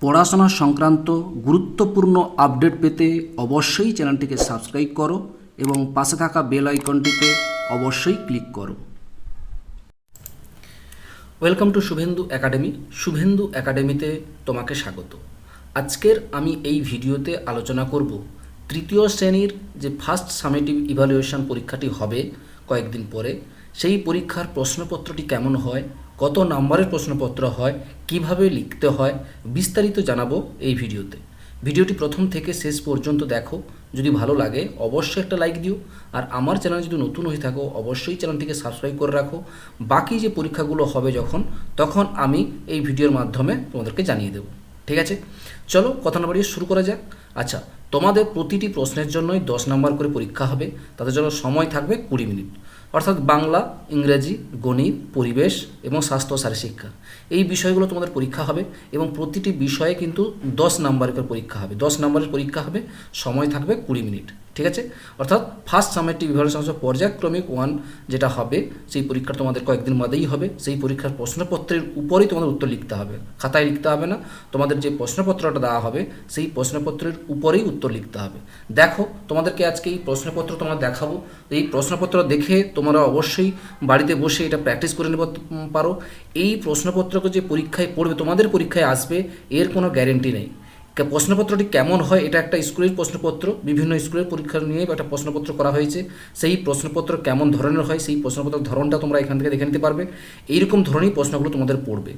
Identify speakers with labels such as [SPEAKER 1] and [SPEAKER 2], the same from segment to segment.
[SPEAKER 1] পড়াশোনা সংক্রান্ত গুরুত্বপূর্ণ আপডেট পেতে অবশ্যই চ্যানেলটিকে সাবস্ক্রাইব করো এবং পাশে থাকা বেল আইকনটিতে অবশ্যই ক্লিক করো। Welcome to Suvendu academy. Suvendu একাডেমিতে তোমাকে স্বাগত। আজকের আমি এই ভিডিওতে আলোচনা করব তৃতীয় শ্রেণীর যে ফার্স্ট সামেটিভ ইভ্যালুয়েশন পরীক্ষাটি হবে কয়েকদিন পরে, সেই পরীক্ষার প্রশ্নপত্রটি কেমন হয়, কত নম্বরের প্রশ্নপত্র হয়, কিভাবে লিখতে হয়, বিস্তারিত জানাবো এই ভিডিওতে। ভিডিওটি প্রথম থেকে শেষ পর্যন্ত দেখো। যদি ভালো লাগে অবশ্যই একটা লাইক দিও, আর আমার চ্যানেল যদি নতুন হয়ে থাকো অবশ্যই চ্যানেলটিকে সাবস্ক্রাইব করে রাখো। বাকি যে পরীক্ষাগুলো হবে তখন আমি এই ভিডিওর মাধ্যমে তোমাদেরকে জানিয়ে দেবো। ঠিক আছে, চলো কথা না বাড়িয়ে শুরু করা যাক। আচ্ছা, তোমাদের প্রতিটি প্রশ্নের জন্যই 10 নম্বর করে পরীক্ষা হবে। তাদের জন্য সময় থাকবে 20 মিনিট, অর্থাৎ বাংলা, ইংরেজি, গণিত, পরিবেশ এবং স্বাস্থ্য শারীরশিক্ষা, এই বিষয়গুলো তোমাদের পরীক্ষা হবে এবং প্রতিটি বিষয়ে কিন্তু 10 নম্বরের করে পরীক্ষা হবে। 10 নম্বরের পরীক্ষা হবে, সময় থাকবে 20 মিনিট। ঠিক আছে, অর্থাৎ ফার্স্ট সামেটিভ ইভ্যালুয়েশন পর্যায়ক্রমিক 1 যেটা হবে, সেই পরীক্ষা তোমাদের কয়েকদিন বাদেই হবে। সেই পরীক্ষার প্রশ্নপত্রের উপরেই তোমাদের উত্তর লিখতে হবে, খাতায় লিখতে হবে না। তোমাদের যে প্রশ্নপত্রটা দেওয়া হবে সেই প্রশ্নপত্রের উপরেই উত্তর লিখতে হবে। দেখো, তোমাদেরকে আজকে এই প্রশ্নপত্র তোমরা দেখাবো। এই প্রশ্নপত্র দেখে তোমরা অবশ্যই বাড়িতে বসে এটা প্র্যাকটিস করে নিতে পারো। এই প্রশ্নপত্রকে যে পরীক্ষায় পড়বে, তোমাদের পরীক্ষায় আসবে, এর কোনো গ্যারেন্টি নেই। প্রশ্নপত্রটি কেমন হয়, এটা একটা স্কুলের প্রশ্নপত্র, বিভিন্ন স্কুলের পরীক্ষা নিয়ে একটা প্রশ্নপত্র করা হয়েছে। সেই প্রশ্নপত্র কেমন ধরনের হয়, সেই প্রশ্নপত্রের ধরনটা তোমরা এখান থেকে দেখে নিতে পারবে। এইরকম ধরনের প্রশ্নগুলো তোমাদের পড়বে।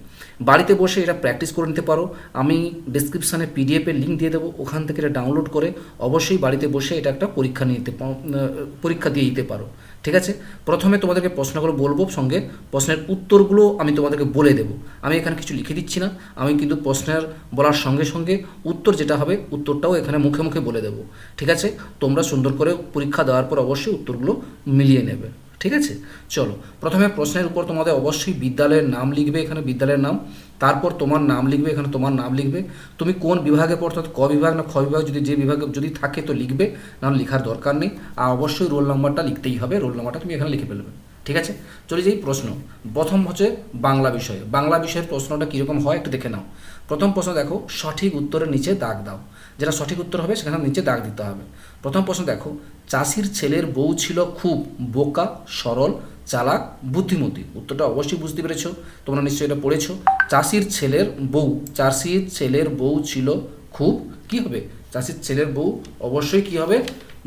[SPEAKER 1] বাড়িতে বসে এটা প্র্যাকটিস করে নিতে পারো। আমি ডিসক্রিপশানে পিডিএফের লিঙ্ক দিয়ে দেবো, ওখান থেকে এটা ডাউনলোড করে অবশ্যই বাড়িতে বসে এটা একটা পরীক্ষা দিয়ে দিতে পারো। ঠিক আছে, প্রথমে তোমাদেরকে প্রশ্নগুলো বলবো, সঙ্গে প্রশ্নের উত্তরগুলো আমি তোমাদেরকে বলে দেবো। আমি এখানে কিছু লিখে দিচ্ছি না, আমি কিন্তু প্রশ্নের বলার সঙ্গে সঙ্গে উত্তর যেটা হবে উত্তরটাও এখানে মুখে মুখে বলে দেবো। ঠিক আছে, তোমরা সুন্দর করে পরীক্ষা দেওয়ার পর অবশ্যই উত্তরগুলো মিলিয়ে নেবে। ঠিক আছে, চলো প্রথমে প্রশ্নের উপর তোমাদের অবশ্যই বিদ্যালয়ের নাম লিখবে, এখানে বিদ্যালয়ের নাম, তারপর তোমার নাম লিখবে, এখানে তোমার নাম লিখবে। তুমি কোন বিভাগে পড়তো, ক বিভাগ না খ বিভাগ, যে বিভাগে যদি থাকে তো লিখবে, নাহলে লেখার দরকার নেই। আর অবশ্যই রোল নাম্বারটা লিখতেই হবে, রোল নাম্বারটা তুমি এখানে লিখে ফেলবে। ঠিক আছে, চলে যাই প্রশ্ন। প্রথম হচ্ছে বাংলা বিষয়। বাংলা বিষয়ের প্রশ্নটা কীরকম হয় একটু দেখে নাও। প্রথম প্রশ্ন দেখো, সঠিক উত্তরের নিচে দাগ দাও। যেটা সঠিক উত্তর হবে সেখানে নিচে দাগ দিতে হবে। প্রথম প্রশ্ন দেখো, চাষির ছেলের বউ ছিল খুব বোকা, সরল, চালাক, বুদ্ধিমতী। উত্তরটা অবশ্যই বুঝতে পেরেছো, তোমরা নিশ্চয়ই এটা পড়েছো। চাষির ছেলের বউ ছিল খুব, কি হবে, চাষির ছেলের বউ অবশ্যই কি হবে,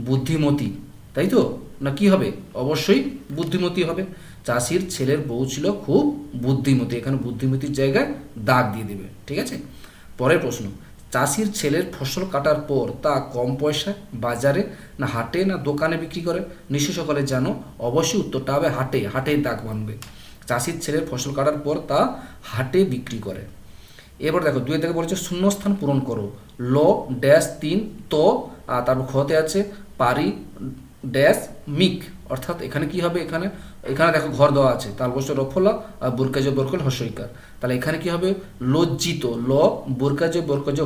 [SPEAKER 1] বুদ্ধিমতী, তাই তো না? কি হবে, অবশ্যই বুদ্ধিমতী হবে। চাষির ছেলের বউ ছিল খুব বুদ্ধিমতী, এখানে বুদ্ধিমতীর জায়গায় দাগ দিয়ে দেবে। ঠিক আছে, পরের প্রশ্ন, চাষির ছেলের ফসল কাটার পর তা কম পয়সায় বাজারে না হাটে না দোকানে বিক্রি করে? নিশ্চয় সকলে জানো, অবশ্যই উত্তরটা হবে হাটে। হাটে দাগ বানবে। চাষির ছেলের ফসল কাটার পর তা হাটে বিক্রি করে। এবার দেখো, 2 থেকে বলেছে শূন্যস্থান পূরণ করো। ল ড্যাশ 3 তো, আর তারপর খতে আছে পারি ড্যাশ মিক, অর্থাৎ এখানে কি হবে, এখানে দেখো ঘর দেওয়া আছে, তালবস্য রফলা আর বোরকাজ বরকল হস্যইকার। তাহলে এখানে কি হবে, লজ্জিত, ল বোরকাজ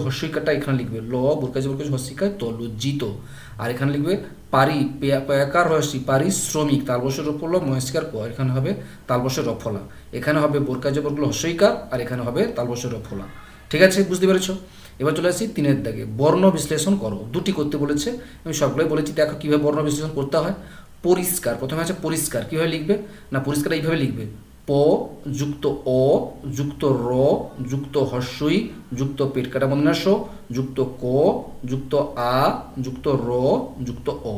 [SPEAKER 1] হস্যইকারটা এখানে লিখবে, ল বোরকাজ হস্যিকার তো লজ্জিত। আর এখানে লিখবে পারি পেয়াকার হস্যি পারিশ্রমিক, তালবস্য রফলা মহেশকার ক, এখানে হবে তালবস্য রফলা, এখানে হবে বোরকাজ বরকল হস্যইকার, আর এখানে হবে তালবস্য রফলা। ঠিক আছে, বুঝতে পেরেছো? এবার চলে আসছি 3 দাগে, বর্ণ বিশ্লেষণ করো। 2টি করতে বলেছে, আমি সবগুলোই বলেছি। দেখো কীভাবে বর্ণ বিশ্লেষণ করতে হয়। পরিষ্কার, প্রথমে আছে পরিষ্কার, কীভাবে লিখবে না, পরিষ্কার এইভাবে লিখবে, প যুক্ত অ যুক্ত র যুক্ত হস্যই যুক্ত পেট কাটা বর্ণাশ্র যুক্ত ক যুক্ত আ যুক্ত র যুক্ত অ।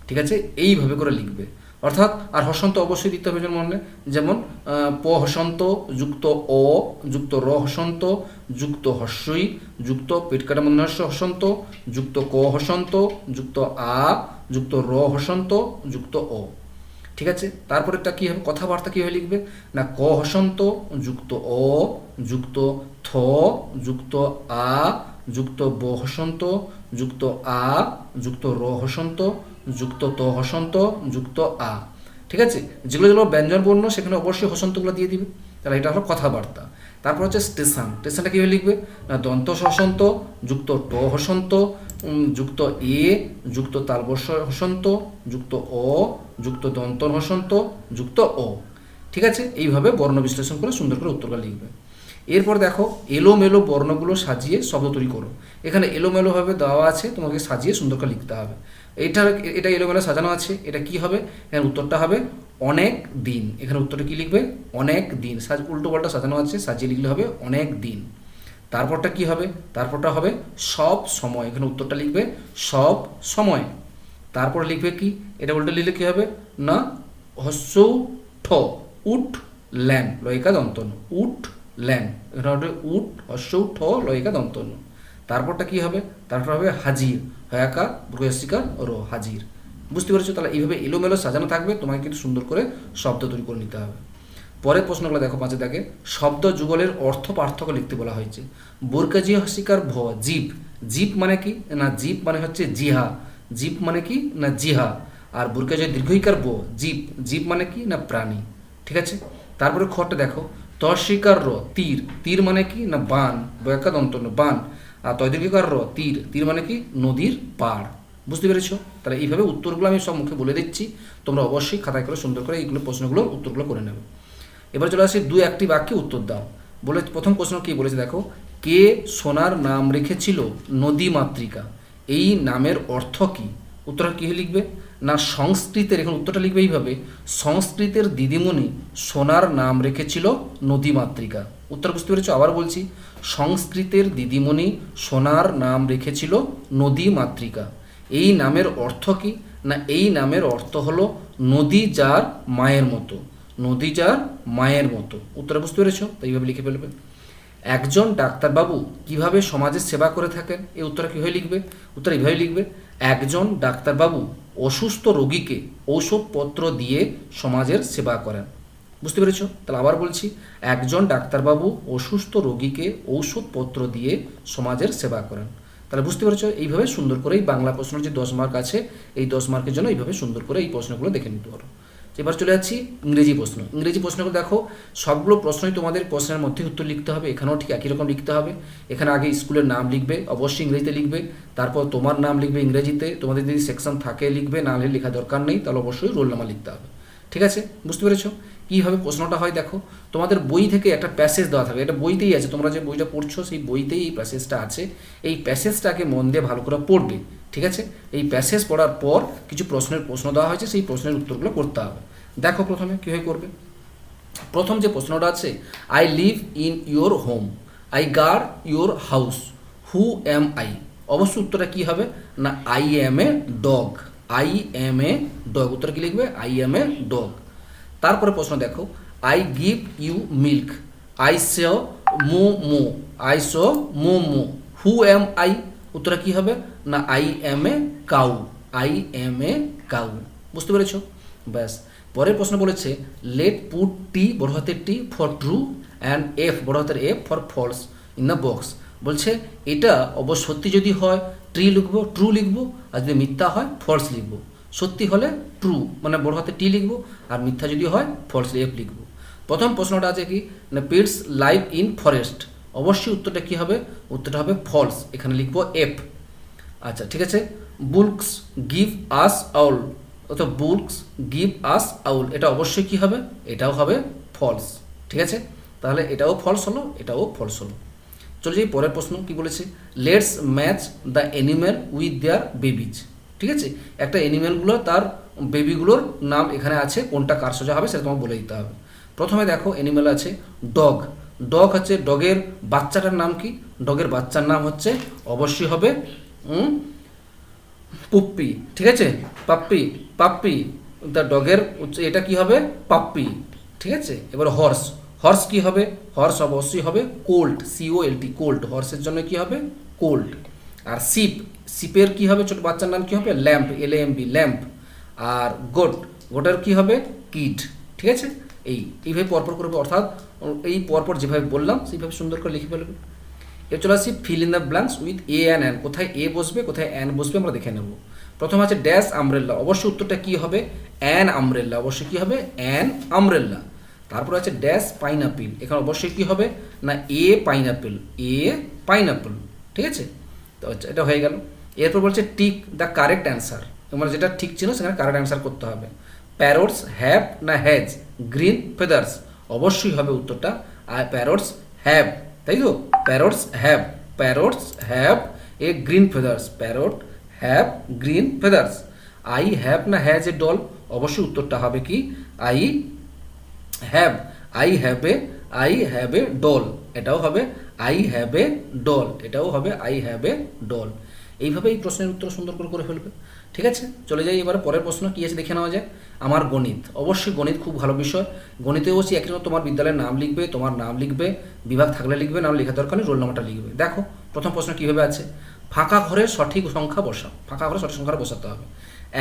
[SPEAKER 1] ঠিক আছে, এইভাবে করে লিখবে। অর্থাৎ আর হসন্ত অবশ্যই দিতে হবে মনে, যেমন প হসন্ত যুক্ত অ যুক্ত র হসন্ত যুক্ত হস্যই যুক্ত পেট কাটা মন্দাস্য হসন্ত যুক্ত ক হসন্ত যুক্ত আ যুক্ত র হসন্ত যুক্ত অ। ঠিক আছে, তারপরেটা কী হবে, কথাবার্তা কীভাবে লিখবে না, ক হসন্ত যুক্ত অ যুক্ত থ যুক্ত আ যুক্ত ব হসন্ত যুক্ত আ যুক্ত র হসন্ত যুক্ত ত হসন্ত যুক্ত আ। ঠিক আছে, যেগুলো ব্যঞ্জন বর্ণ সেখানে অবশ্যই হসন্তগুলো দিয়ে দিবে। তাহলে এটা হলো কথাবার্তা। তারপর হচ্ছে স্টেশন। স্টেশনটা কীভাবে লিখবে না, দন্ত হসন্ত যুক্ত ট হসন্ত যুক্ত এ যুক্ত তালবস্য হসন্ত যুক্ত অ যুক্ত দন্তন হসন্ত যুক্ত অ। ঠিক আছে, এইভাবে বর্ণ বিশ্লেষণ করে সুন্দর করে উত্তরটা লিখবে। এরপর দেখো এলোমেলো বর্ণগুলো সাজিয়ে শব্দ তৈরি করো। এখানে এলোমেলোভাবে দেওয়া আছে, তোমাকে সাজিয়ে সুন্দর করে লিখতে হবে। এটা এলোমেলো সাজানো আছে, এটা কি হবে? এখানে উত্তরটা হবে অনেক দিন। এখানে উত্তরটা কি লিখবে? অনেক দিন। উল্টো পাল্টা সাজানো আছে, সাজিয়ে লিখলে হবে অনেক দিন। তারপরটা কি হবে? তারপরটা হবে সব সময়। এখানে উত্তরটা লিখবে সব সময়। তারপর লিখবে কি? এটা উল্টো লিখলে কি হবে? না হস্যৌ ঠ উঠ ল্যান লয়িকা দন্তন্য উঠ ল্যান। এখানে হবে উঠ হস্যৌ ঠ লয়িকা দন্তন্য। তারপরটা কি হবে? তারপর হবে হাজির হয়াকার বৃহস্পতিকার র হাজির। বুঝতে পেরেছো? তাহলে এইভাবে এলোমেলো সাজানো থাকবে, তোমাকে কিন্তু সুন্দর করে শব্দ তৈরি করে নিতে হবে। পরের প্রশ্নগুলো দেখো, 5 দাগে শব্দ যুগলের অর্থ পার্থক্য লিখতে বলা হয়েছে। বোরকাজি হসিকার ভ জীব। জীব মানে কি? না জীব মানে হচ্ছে জিহা। জীব মানে কি? না জিহা। আর বুরকাজি দীর্ঘইকার ব জীব। জীব মানে কি? না প্রাণী। ঠিক আছে। তারপরে খটা দেখো তর্ষিকার র তীর। তীর মানে কি? না বান বয়াকা দন্তন্য বান। আর তৈদীর্ঘিকার র তীর। তীর মানে কি? নদীর পাড়। বুঝতে পেরেছো? তাহলে এইভাবে উত্তরগুলো আমি সব মুখে বলে দিচ্ছি, তোমরা অবশ্যই খাতায় করে সুন্দর করে এইগুলো প্রশ্নগুলো উত্তরগুলো করে নেবে। এবার চলে আসি 2-1টি বাক্যে উত্তর দাও। বলে প্রথম প্রশ্ন কি বলেছে দেখো, কে সোনার নাম রেখেছিল নদী মাতৃকা? এই নামের অর্থ কি? উত্তরটা কী লিখবে? না সংস্কৃতের, এখানে উত্তরটা লিখবে এইভাবে, সংস্কৃতের দিদিমণি সোনার নাম রেখেছিল নদী মাতৃকা। উত্তর বুঝতে পেরেছো? আবার বলছি, সংস্কৃতের দিদিমণি সোনার নাম রেখেছিল নদী মাতৃকা। এই নামের অর্থ কি? না এই নামের অর্থ হলো নদী যার মায়ের মতো। নদী যার মায়ের মতো। উত্তর বুঝতে পেরেছো? তো এইভাবে লিখে ফেলবে। একজন ডাক্তারবাবু কিভাবে সমাজের সেবা করে থাকেন? এই উত্তরটা কীভাবে লিখবে? উত্তর এইভাবে লিখবে, একজন ডাক্তারবাবু অসুস্থ রোগীকে ঔষধপত্র দিয়ে সমাজের সেবা করেন। বুঝতে পেরেছো? তাহলে আবার বলছি, একজন ডাক্তারবাবু অসুস্থ রোগীকে ঔষধপত্র দিয়ে সমাজের সেবা করেন। তাহলে বুঝতে পেরেছো? এইভাবে সুন্দর করে এই বাংলা প্রশ্নের যে 10 মার্ক আছে, এই 10 মার্কের জন্য এইভাবে সুন্দর করে এই প্রশ্নগুলো দেখে নিতে পারো। এবার চলে যাচ্ছি ইংরেজি প্রশ্ন। ইংরেজি প্রশ্নগুলো দেখো, সবগুলো প্রশ্নই তোমাদের প্রশ্নের মধ্যে উত্তর লিখতে হবে। এখানেও ঠিক একই রকম লিখতে হবে। এখানে আগে স্কুলের নাম লিখবে, অবশ্যই ইংরেজিতে লিখবে। তারপর তোমার নাম লিখবে ইংরেজিতে, তোমাদের যদি সেকশন থাকে লিখবে, না হলে লেখা দরকার নেই, তাহলে অবশ্যই রোল নাম্বার লিখতে হবে। ঠিক আছে? বুঝতে পেরেছো কীভাবে প্রশ্নটা হয়? দেখো, তোমাদের বই থেকে একটা প্যাসেজ দেওয়া থাকে, এটা বইতেই আছে, তোমরা যে বইটা পড়ছো সেই বইতেই এই প্যাসেজটা আছে। এই প্যাসেজটাকে মন দিয়ে ভালো করে পড়বে। ঠিক আছে? এই প্যাসেজ পড়ার পর কিছু প্রশ্ন দেওয়া হয়েছে, সেই প্রশ্নের উত্তরগুলো করতে হবে। দেখো প্রথমে কীভাবে করবে। প্রথম যে প্রশ্নটা আছে, I live in your home, I guard your house, who am I? অবশ্যই উত্তরটা কী হবে? না I am a dog. I am a dog. উত্তর কী লিখবে? I am a dog. তারপরে প্রশ্ন দেখো, I give you milk, I say moo, I say moo, who am I? উত্তরটা কী হবে? না I am a cow. I am a cow. বুঝতে পেরেছো? ব্যাস। পরের প্রশ্ন বলেছে, লেট পুট টি বড় হাতের T for true and F বড় হাতের F for false in the box. বলছে এটা অবশ্য সত্যি যদি হয় ট্রু লিখবো, আর যদি মিথ্যা হয় ফলস লিখবো। সত্যি হলে ট্রু মানে বড় হাতে টি লিখবো, আর মিথ্যা যদি হয় ফলস এফ লিখবো। প্রথম প্রশ্নটা আছে কি না পিটস লাইভ ইন ফরেস্ট। অবশ্যই উত্তরটা কী হবে? উত্তরটা হবে ফলস। এখানে লিখবো এফ। আচ্ছা ঠিক আছে। বুলস গিভ আস আউল, অর্থাৎ বুলস গিভ আস আউল, এটা অবশ্যই কী হবে? এটাও হবে ফলস। ঠিক আছে? তাহলে এটাও ফলস হলো, এটাও ফলস হলো। চলে যাই পরের প্রশ্ন কি বলেছে, let's match the animal with their babies. ঠিক আছে? একটা অ্যানিম্যালগুলো তার বেবিগুলোর নাম এখানে আছে, কোনটা কার সোজা হবে সেটা তোমাকে বলে দিতে হবে। প্রথমে দেখো অ্যানিম্যাল আছে ডগ। ডগ হচ্ছে ডগের বাচ্চাটার নাম কি? ডগের বাচ্চার নাম হচ্ছে অবশ্যই হবে পুপ্পি। ঠিক আছে? পাপ্পি দ্য ডগের এটা কি হবে? পাপ্পি। ঠিক আছে? এবার হর্স কি হবে? হর্স অবশ্যই হবে কোল্ট, COLT কোল্ট। হর্সের জন্য কি হবে? কোল্ট। আর শিপের কি হবে? ছোট বাচ্চার নাম কি হবে? Lamp, LAMP lamp. আর গোটের কি হবে? কিড। ঠিক আছে? এইভাবে পরপর করবে, অর্থাৎ এই পরপর যেভাবে বললাম সেইভাবে সুন্দর করে লিখে ফেলবে। এর চলে আসি fill in the blanks with a and an. কোথায় এ বসবে, কোথায় অ্যান বসবে আমরা দেখে নেব। প্রথম আছে ড্যাশ আমব্রেল্লা। অবশ্যই উত্তরটা কী হবে? অ্যান আমব্রেল্লা। অবশ্যই কী হবে? অ্যান আমব্রেল্লা। তারপর আছে ড্যাশ পাইনাপেল। এখানে অবশ্যই কী হবে? না এ পাইনাপেল। ঠিক আছে? তো এটা হয়ে গেল। এরপর বলছে টিক দ্য কারেক্ট অ্যান্সার। তোমরা যেটা ঠিক ছিল সেখানে কারেক্ট অ্যান্সার করতে হবে। প্যারটস হ্যাভ না হ্যাজ গ্রিন ফেদার্স? অবশ্যই হবে উত্তরটা আর প্যারটস হ্যাভ, তাই তো, parrots have, parrots have a green feathers, parrot have green feathers. I have না হ্যাজ এ ডল, অবশ্যই উত্তরটা হবে কি I have, I have a, I have a doll, এটাও হবে আই হ্যাভ এ ডল, এটাও হবে আই হ্যাভ এ ডল। এইভাবে এই প্রশ্নের উত্তর সুন্দর করে ফেলবে। ঠিক আছে, চলে যাই এবার পরের প্রশ্ন কি আছে দেখে নেওয়া যায়। আমার গণিত, অবশ্যই গণিত খুব ভালো বিষয়। গণিতে অবশ্যই একই রকম তোমার বিদ্যালয়ের নাম লিখবে, তোমার নাম লিখবে, বিভাগ থাকলে লিখবে, নাম লেখা দরকার নেই, রোল নাম্বারটা লিখবে। দেখো প্রথম প্রশ্ন কীভাবে আছে, ফাঁকা ঘরের সঠিক সংখ্যা বসাও, ফাঁকা ঘরের সঠিক সংখ্যাটা বসাতে হবে।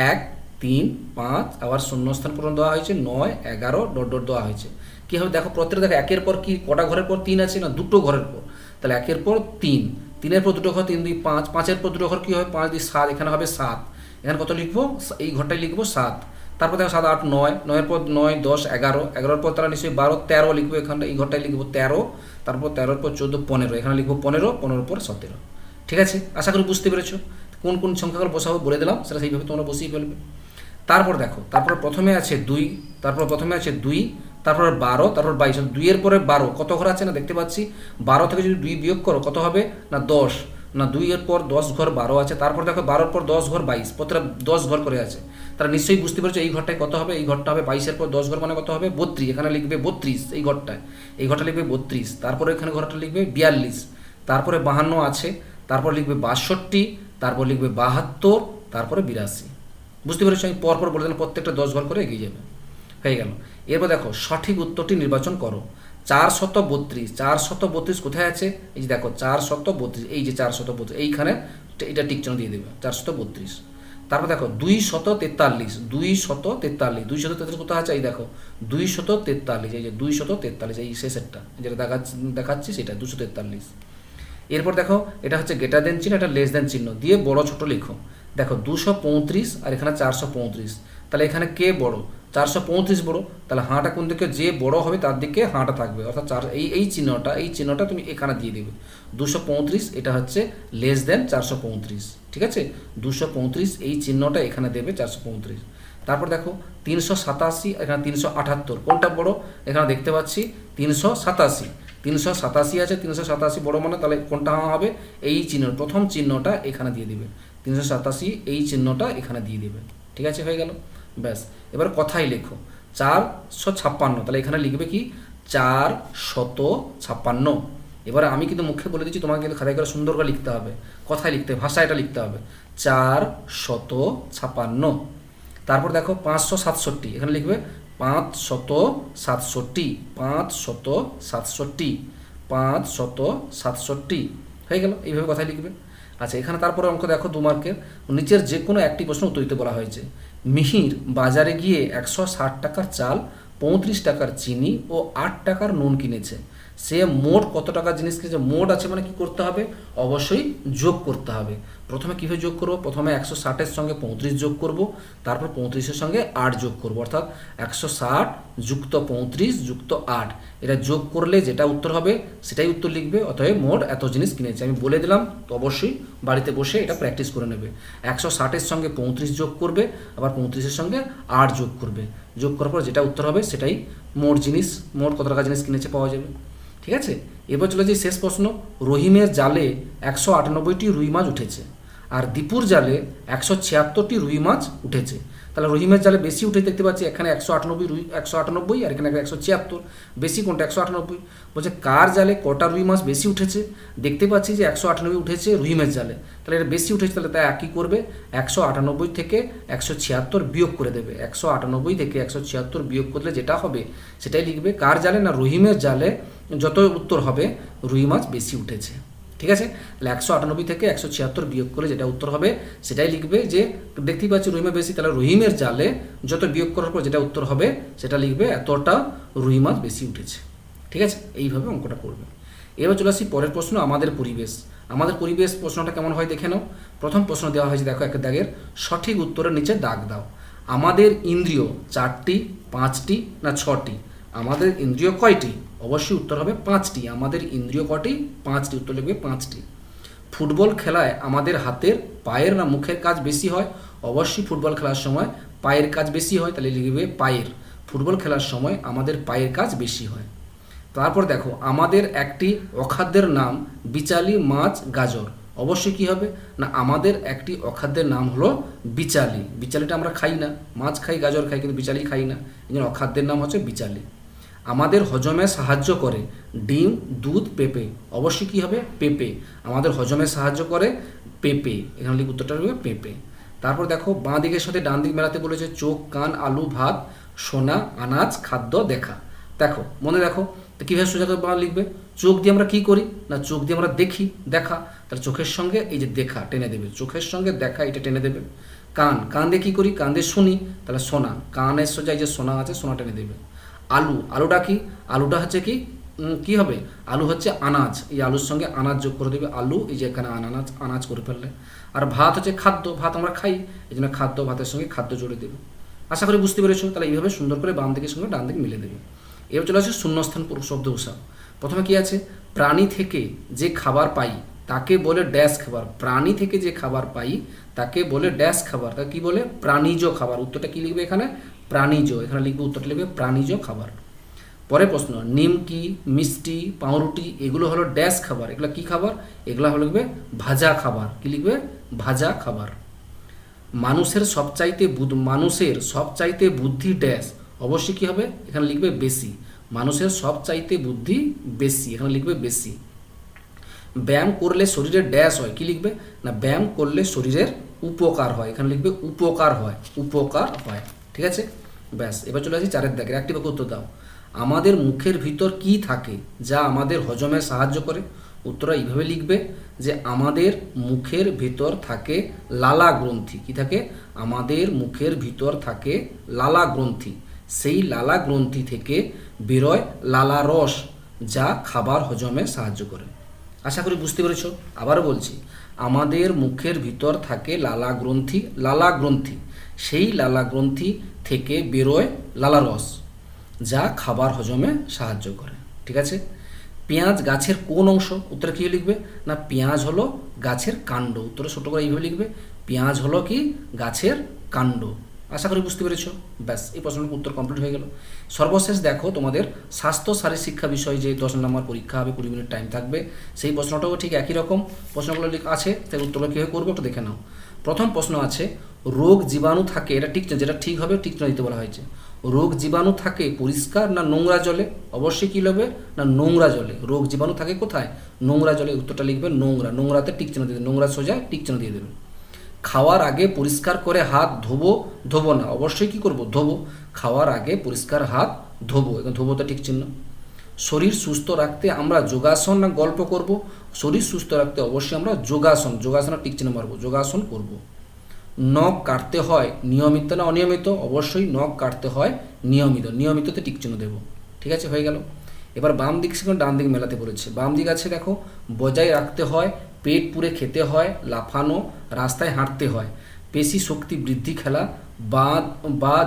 [SPEAKER 1] 1, 3, 5, আবার শূন্যস্থান পূরণ দেওয়া হয়েছে, 9, 11 ডট ডট দেওয়া হয়েছে। কী হবে দেখো, প্রত্যেকটা দেখো একের পর কি কটা ঘরের পর 3 আছে না, দুটো ঘরের পর, তাহলে একের পর 3, 3-এর পর দুটো ঘর, 3 2 5, 5-এর পর দুটো ঘর কী হবে, 5 2 7, এখানে হবে 7, এখানে কত লিখবো, এই ঘরটাই লিখবো 7। তারপর দেখো 7 8 9, 9-এর পর 9 10 11, 11-এর পর তারা নিশ্চয়ই 12 13 লিখবো, এখানটা এই ঘরটাই লিখবো 13, তারপর 13-এর পর 14 15, এখানে লিখবো 15, 15-এর পর 17। ঠিক আছে, আশা করি বুঝতে পেরেছো। কোন কোন সংখ্যাগুলো বসাবো বলে দিলাম, সেটা সেইভাবে তোমরা বসিয়ে ফেলবে। তারপর দেখো, তারপর প্রথমে আছে 2, তারপর প্রথমে আছে 2, তারপর 12, তারপর 22, 2-এর পরে 12 কত ঘর আছে না দেখতে পাচ্ছি, 12 থেকে যদি 2 বিয়োগ করো কত হবে না 10, না 2-এর পর 10 ঘর 12 আছে, তারপর দেখো 12-এর পর 10 ঘর 22, প্রত্যেকটা 10 ঘর করে আছে। তারা নিশ্চয়ই বুঝতে পেরেছো এই ঘরটায় কত হবে, এই ঘরটা হবে 22-এর পর 10 ঘর মানে কত হবে 32, এখানে লিখবে 32, এই ঘরটায়, এই ঘরটা লিখবে 32, তারপরে এখানে ঘরটা লিখবে 42, তারপরে 52 আছে, তারপর লিখবে 62, তারপর লিখবে 72, তারপরে 82। বুঝতে পেরেছো, আমি পরপর বলে দিলাম, প্রত্যেকটা 10 ঘর করে এগিয়ে যাবে, হয়ে গেল। এরপর দেখো সঠিক উত্তরটি নির্বাচন করো। 432, 432 কোথায় আছে, এই যে দেখো 432, এই যে 432, এইখানে এটা টিক চিহ্ন দিয়ে দেবে 432। তারপর দেখো 243, 243, 243 কোথায় আছে, এই দেখো 243, এই যে 243, এই শেষেরটা যেটা দেখাচ্ছি সেটা 243। এরপর দেখো এটা হচ্ছে গ্রেটার দেন চিহ্ন, এটা লেস দেন চিহ্ন দিয়ে বড় ছোট লেখো। দেখো 235 আর এখানে 435, তাহলে এখানে কে বড়, 435 বড়, তাহলে হাঁটা কোন দিকে, যে বড় হবে তার দিকে হাঁটা থাকবে, অর্থাৎ এই চিহ্নটা তুমি এখানে দিয়ে দেবে। 235 এটা হচ্ছে লেস দেন 435, ঠিক আছে, 235 এই চিহ্নটা এখানে দেবে 435। তারপর দেখো 387, এখানে 378, কোনটা বড়, এখানে দেখতে পাচ্ছি 387, 387 আছে, 387 বড় মানে তাহলে কোনটা হবে, এই চিহ্ন প্রথম চিহ্নটা এখানে দিয়ে দিবে, 387 এই চিহ্নটা এখানে দিয়ে দিবে। ঠিক আছে, হয়ে গেল, ব্যাস। এবার কথাই লেখো 456, তাহলে এখানে লিখবে কি 456। এবার আমি কিন্তু মুখে বলে দিচ্ছি, তোমাকে কিন্তু খাতায় করে সুন্দর করে লিখতে হবে, কথায় লিখতে হবে, ভাষায় এটা লিখতে হবে 456। তারপর দেখো 567, এখানে লিখবে 567, 567, 567, হয়ে গেল, এইভাবে কথায় লিখবে। আচ্ছা, এখানে তারপরে অঙ্ক দেখো 2 মার্কের, নিচের যে কোনো একটি প্রশ্ন উত্তর দিতে বলা হয়েছে। মিহির বাজারে গিয়ে 160 টাকার চাল, 35 টাকার চিনি ও 8 টাকার নুন কিনেছে। সে মোট কত টাকার জিনিস কিনেছে, মোট আছে মানে কি করতে হবে, অবশ্যই যোগ করতে হবে। প্রথমে কীভাবে যোগ করবো, প্রথমে 160-এর সঙ্গে 35 যোগ করব, তারপর 35-এর সঙ্গে 8 যোগ করব, অর্থাৎ 160 যুক্ত 35 যুক্ত 8, এটা যোগ করলে যেটা উত্তর হবে সেটাই উত্তর লিখবে। অতএব মোট এত জিনিস কিনেছে, আমি বলে দিলাম, তো অবশ্যই বাড়িতে বসে এটা প্র্যাকটিস করে নেবে। 160-এর সঙ্গে 35 যোগ করবে, আবার 35-এর সঙ্গে 8 যোগ করবে, যোগ করার পর যেটা উত্তর হবে সেটাই মোট জিনিস, মোট কত টাকা জিনিস কিনেছে পাওয়া যাবে। ঠিক আছে, এবার চলে যাই শেষ প্রশ্ন। রহিমের জালে 198টি রুই মাছ উঠেছে, আর দীপুর জালে 176টি রুই মাছ উঠেছে। তাহলে রহিমের জালে বেশি উঠে দেখতে পাচ্ছি, এখানে 198 আর এখানে 176, বেশি কোনটা 198। বলছে কার জালে কটা রুই মাছ বেশি উঠেছে, দেখতে পাচ্ছি যে 198 উঠেছে রহিমের জালে, তাহলে এটা বেশি উঠেছে, তাহলে তাই কী করবে, 198 থেকে 176 বিয়োগ করে দেবে, 198 থেকে 176 বিয়োগ করলে যেটা হবে সেটাই লিখবে। কার জালে না রহিমের জালে যত উত্তর হবে রুই মাছ বেশি উঠেছে। ঠিক আছে, তাহলে 198 থেকে 176 বিয়োগ করে যেটা উত্তর হবে সেটাই লিখবে। যে দেখতেই পাচ্ছি রহিমের বেশি, তাহলে রহিমের জালে যত বিয়োগ করার পর যেটা উত্তর হবে সেটা লিখবে এতটা রুই মাছ বেশি উঠেছে। ঠিক আছে, এইভাবে অঙ্কটা করবে। এবার চলে আসি পরের প্রশ্ন, আমাদের পরিবেশ। আমাদের পরিবেশ প্রশ্নটা কেমন হয় দেখে নাও। প্রথম প্রশ্ন দেওয়া হয়েছে, দেখো একটা দাগের, সঠিক উত্তরের নিচে দাগ দাও। আমাদের ইন্দ্রিয় 4টি, 5টি না 6টি? আমাদের ইন্দ্রিয় কয়টি? অবশ্যই উত্তর হবে 5টি। আমাদের ইন্দ্রিয় কয়টি? 5টি, উত্তর লিখবে 5টি। ফুটবল খেলায় আমাদের হাতের, পায়ের না মুখের কাজ বেশি হয়? অবশ্যই ফুটবল খেলার সময় পায়ের কাজ বেশি হয়, তাহলে লিখবে পায়ের। ফুটবল খেলার সময় আমাদের পায়ের কাজ বেশি হয়। তারপর দেখো আমাদের একটি অখাদ্যের নাম বিচালি, মাছ, গাজর। অবশ্যই কি হবে না আমাদের একটি অখাদ্যের নাম হলো বিচালি। বিচালিটা আমরা খাই না, মাছ খাই, গাজর খাই, কিন্তু বিচালি খাই না, এই জন্য অখাদ্যের নাম হচ্ছে বিচালি। আমাদের হজমে সাহায্য করে ডিম, দুধ, পেঁপে। অবশ্যই কি হবে পেঁপে, আমাদের হজমে সাহায্য করে পেঁপে, এখানে লিখে উত্তরটা হবে পেঁপে। তারপর দেখো বাঁ দিকের সাথে ডান দিক মেলাতে বলেছে চোখ, কান, আলু, ভাত, সোনা, আনাজ, খাদ্য, দেখা। দেখো মনে দেখো তো কীভাবে সোজা করে বাঁ লিখবে, চোখ দিয়ে আমরা কি করি না চোখ দিয়ে আমরা দেখি, দেখা, তাহলে চোখের সঙ্গে এই যে দেখা টেনে দেবে, চোখের সঙ্গে দেখা এটা টেনে দেবে। কান, কান দিয়ে কী করি, কান দিয়ে শুনি, তাহলে শোনা, কানের সোজা এই যে শোনা আছে, শোনা টেনে দেবে। আলু, আলুটা কি, আলুটা হচ্ছে কি কি হবে, আলু হচ্ছে আনাজ, এই আলুর সঙ্গে আনাজ যোগ করে দেবে, আলু এই যে এখানে আনাজ, আনাজ করে ফেললে। আর ভাত হচ্ছে খাদ্য, ভাত আমরা খাই, এই জন্য খাদ্য, ভাতের সঙ্গে খাদ্য জুড়ে দেবে। আশা করি বুঝতে পেরেছো। তাহলে এইভাবে সুন্দর করে বাম দিকের সঙ্গে ডান দিকে মিলে দেবে। এবার চলে আসে শূন্যস্থান শব্দ উষা। প্রথমে কি আছে, প্রাণী থেকে যে খাবার পাই তাকে বলে ড্যাশ খাবার। প্রাণী থেকে যে খাবার পাই তাকে বলে ড্যাশ খাবার, তাকে কি বলে প্রাণীজ খাবার। উত্তরটা কি লিখবে এখানে প্রাণীজ, এখানে লিখবে উত্তরটা লিখবে প্রাণীজ খাবার। পরের প্রশ্ন, নিমকি, মিষ্টি, পাউরুটি এগুলো হলো ড্যাশ খাবার। এগুলো কি খাবার, এগুলো হলো লিখবে ভাজা খাবার। কি লিখবে ভাজা খাবার। মানুষের সবচাইতে বুদ্ধি ড্যাশ। অবশ্যই কি হবে এখানে লিখবে বেশি। মানুষের সবচাইতে বুদ্ধি বেশি, এখানে লিখবে বেশি। ব্যায়াম করলে শরীরের ড্যাশ হয়। কি লিখবে না ব্যায়াম করলে শরীরের উপকার হয়, এখানে লিখবে উপকার হয়, উপকার হয়। ঠিক আছে, ব্যাস। এবার চলে আসি চারের দাগের, একটি বাক্য উত্তর দাও। আমাদের মুখের ভিতর কি থাকে যা আমাদের হজমে সাহায্য করে। উত্তরটা এইভাবে লিখবে যে আমাদের মুখের ভিতর থাকে লালা গ্রন্থি। কি থাকে, আমাদের মুখের ভিতর থাকে লালা গ্রন্থি। সেই লালা গ্রন্থি থেকে বেরোয় লালা রস, যা খাবার হজমে সাহায্য করে। আশা করি বুঝতে পেরেছ। আবারও বলছি, আমাদের মুখের ভিতর থাকে লালা গ্রন্থি, লালা গ্রন্থি, সেই লালা গ্রন্থি থেকে বেরোয় লালা রস, যা খাবার হজমে সাহায্য করে। ঠিক আছে, পেঁয়াজ গাছের কোন অংশ। উত্তরে কী লিখবে না পেঁয়াজ হলো গাছের কাণ্ড। উত্তরে ছোটো করে এইভাবে লিখবে পেঁয়াজ হলো কি গাছের কাণ্ড। আশা করি বুঝতে পেরেছ। ব্যাস, এই প্রশ্নের উত্তর কমপ্লিট হয়ে গেল। সর্বশেষ দেখো তোমাদের স্বাস্থ্য শারীর শিক্ষা বিষয় যে 10 নম্বর পরীক্ষা হবে, 20 মিনিট টাইম থাকবে, সেই প্রশ্নটাও ঠিক একই রকম প্রশ্নগুলো আছে, তাই উত্তরগুলো কীভাবে করবো একটু দেখে নাও। প্রথম প্রশ্ন আছে, রোগ জীবাণু থাকে, এটা ঠিক, যেটা ঠিক হবে ঠিক দিতে বলা হয়েছে। রোগ জীবাণু থাকে পরিষ্কার না নোংরা জলে। অবশ্যই কী হবে না নোংরা জলে। রোগ জীবাণু থাকে কোথায়, নোংরা জলে। উত্তরটা লিখবে নোংরা, নোংরাতে টিক চিহ্ন দিয়ে দেবে, নোংরা সোজা টিক চিহ্ন দিয়ে দেবে। খাওয়ার আগে পরিষ্কার করে হাত ধোবো না। অবশ্যই কি করব ধোবো, খাওয়ার আগে পরিষ্কার হাত ধোবো, এখন ধোবোতে ঠিক চিহ্ন। শরীর সুস্থ রাখতে আমরা যোগাসন না গল্প করব। শরীর সুস্থ রাখতে অবশ্যই আমরা যোগাসন, যোগাসনের টিক চিহ্ন মারবো, যোগাসন করব। নখ কাটতে হয় নিয়মিত না অনিয়মিত। অবশ্যই নখ কাটতে হয় নিয়মিত, নিয়মিততে টিক চিহ্ন দেবো। ঠিক আছে, হয়ে গেল। এবার বাম দিক সঙ্গে ডান দিক মেলাতে বলেছে। বাম দিক আছে দেখো, বজায় রাখতে হয়, পেট পুরে খেতে হয়, লাফানো, রাস্তায় হাঁটতে হয়, পেশি শক্তি বৃদ্ধি, খেলা, বাঁ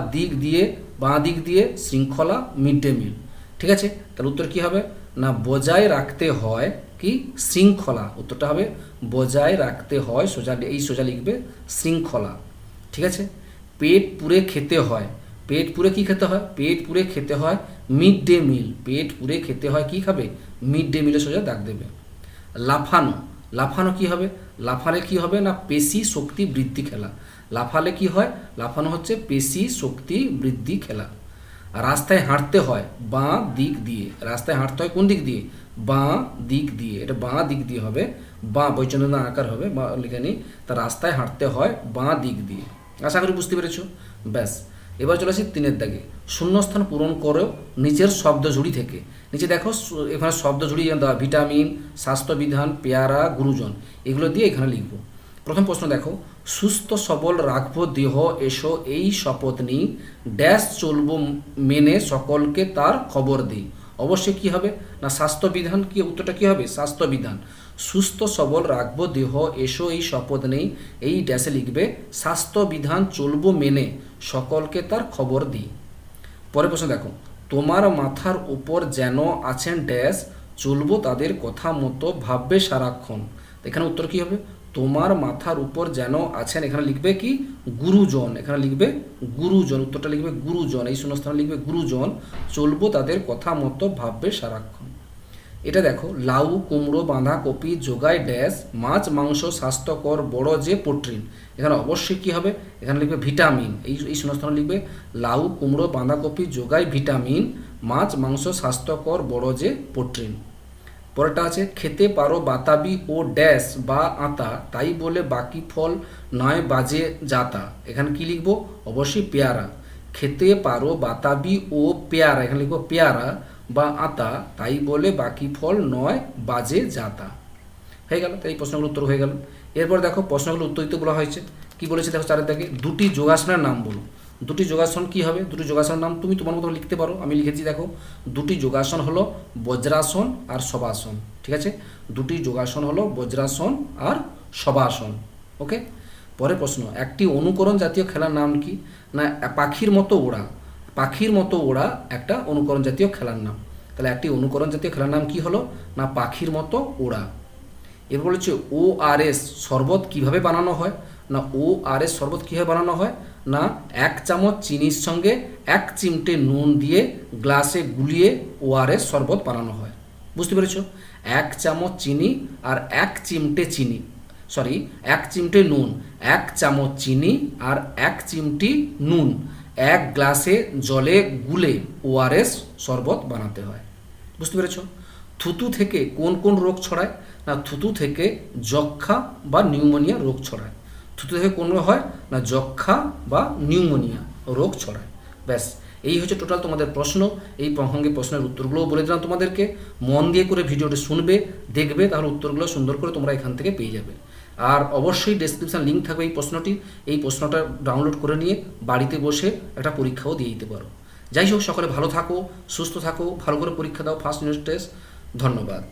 [SPEAKER 1] দিক দিয়ে শৃঙ্খলা, মিড ডে মিল। ঠিক আছে, তাহলে উত্তর কী হবে না বজায় রাখতে হয় কি শৃঙ্খলা। উত্তরটা হবে বজায় রাখতে হয়, সোজা লিখবে শৃঙ্খলা। ঠিক আছে, পেট পুরে খেতে হয়, পেট পুরে কি খেতে হয়, পেট পুরে খেতে হয় মিড ডে মিল। পেট পুরে খেতে হয় কি খাবে, মিড ডে মিলে সোজা দাগ দেবে। লাফানো, লাফানো কি হবে, লাফালে কি হবে না পেশি শক্তি বৃদ্ধি খেলা। লাফালে কি হয়, লাফানো হচ্ছে পেশি শক্তি বৃদ্ধি খেলা। রাস্তায় হাঁটতে হয় বাঁ দিক দিয়ে। রাস্তায় হাঁটতে হয় কোন দিক দিয়ে, বাঁ দিক দিয়ে। এটা বাঁ দিক দিয়ে হবে, বাঁ বৈচন্দ্র আকার হবে, বা লিখে নিই। তা রাস্তায় হাঁটতে হয় বাঁ দিক দিয়ে। আশা করি বুঝতে পেরেছো। ব্যাস, এবার চলে আসি 3 দাগে। শূন্যস্থান পূরণ করো নিচের শব্দ ঝুড়ি থেকে। নিচে দেখো এখানে শব্দ ঝুড়ি দেওয়া, ভিটামিন, স্বাস্থ্যবিধান, পেয়ারা, গুরুজন, এগুলো দিয়ে এখানে লিখবো। প্রথম প্রশ্ন দেখো, সুস্থ সবল রাখবো দেহ এসো এই শপথ নিই, ড্যাশ চলবো মেনে সকলকে তার খবর দিই। অবশ্যই কি হবে না স্বাস্থ্যবিধান। কি উত্তরটা কি হবে স্বাস্থ্যবিধান। সুস্থ সবল রাখবো দেহ এসো এই শপথ নেই, এই ড্যাশে লিখবে স্বাস্থ্যবিধান চলবো মেনে সকলকে তার খবর দিই। পরের প্রশ্ন দেখো, তোমার মাথার উপর যেন আছেন ড্যাশ, চলবো তাদের কথা মতো ভাববে সারাক্ষণ। এখানে উত্তর কি হবে, তোমার মাথার উপর যেন আছেন, এখানে লিখবে কি গুরুজন, এখানে লিখবে গুরুজন, উত্তরটা লিখবে গুরুজন, এই শূন্যস্থানে লিখবে গুরুজন, চলবো তাদের কথা মতো ভাববে সারাক্ষণ। এটা দেখো, লাউ কুমড়ো বাঁধাকপি যোগায় ড্যাশ, মাছ মাংস স্বাস্থ্যকর বড় যে প্রোটিন, এখানে অবশ্যই কী হবে, এখানে লিখবে ভিটামিন, এই শূন্যস্থানে লিখবে লাউ কুমড়ো বাঁধাকপি যোগায় ভিটামিন, মাছ মাংস স্বাস্থ্যকর বড় যে প্রোটিন। পরেরটা আছে, খেতে পারো বাতাবি ও ড্যাশ বা আতা, তাই বলে বাকি ফল নয় বাজে যাতা, এখানে কি লিখবো, অবশ্যই পেয়ারা। খেতে পারো বাতাবি ও পেয়ারা, এখানে লিখবো পেয়ারা বা আতা, তাই বলে বাকি ফল নয় বাজে যাতা। হয়ে গেল, তাই এই প্রশ্নগুলো উত্তর হয়ে গেল। এরপর দেখো প্রশ্নগুলো উত্তর দিতে বলা হয়েছে, কি বলেছে দেখো চারের দাগে, দুটি যোগাসনের নাম বলো। দুটি যোগাসন কি হবে, দুটি যোগাসনের নাম তুমি তোমার মতো লিখতে পারো, আমি লিখেছি দেখো, দুটি যোগাসন হলো বজ্রাসন আর শবাসন, ঠিক আছে, দুটি যোগাসন হলো বজ্রাসন আর শবাসন। ওকে, পরের প্রশ্ন, একটি অনুকরণ জাতীয় খেলার নাম কি, না পাখির মতো ওড়া, পাখির মতো ওড়া একটা অনুকরণ জাতীয় খেলার নাম। তাহলে একটি অনুকরণ জাতীয় খেলার নাম কি হলো, না পাখির মতো ওড়া। এরপর বলেছে ORS শরবত কিভাবে বানানো হয়, না ORS শরবত কীভাবে বানানো হয়, না 1 চামচ চিনির সঙ্গে 1 চিমটে নুন দিয়ে গ্লাসে গুলিয়ে ORS শরবত বানানো হয়। বুঝতে পেরেছো, 1 চামচ চিনি আর 1 চিমটে চিনি, 1 চিমটে নুন, 1 চামচ চিনি আর 1 চিমটি নুন 1 গ্লাসে জলে গুলে ORS শরবত বানাতে হয়। বুঝতে পেরেছো। থুতু থেকে কোন কোন রোগ ছড়ায়, না থুতু থেকে যক্ষা বা নিউমোনিয়া রোগ ছড়ায়। থুতু থেকে কোন রোগ হয়, না যক্ষা বা নিউমোনিয়া রোগ ছড়ায়। ব্যাস, এই হচ্ছে টোটাল তোমাদের প্রশ্ন। এই প্রসঙ্গে প্রশ্নের উত্তরগুলোও বলে দিলাম তোমাদেরকে, মন দিয়ে করে ভিডিওটি শুনবে, দেখবে, তাহলে উত্তরগুলো সুন্দর করে তোমরা এখান থেকে পেয়ে যাবে। আর অবশ্যই ডেসক্রিপশন লিঙ্ক থাকবে এই প্রশ্নটা ডাউনলোড করে নিয়ে বাড়িতে বসে একটা পরীক্ষাও দিয়ে দিতে পারো। যাই হোক, সকলে ভালো থাকো, সুস্থ থাকো, ভালো করে পরীক্ষা দাও ফার্স্ট ইউনিট টেস্ট। ধন্যবাদ।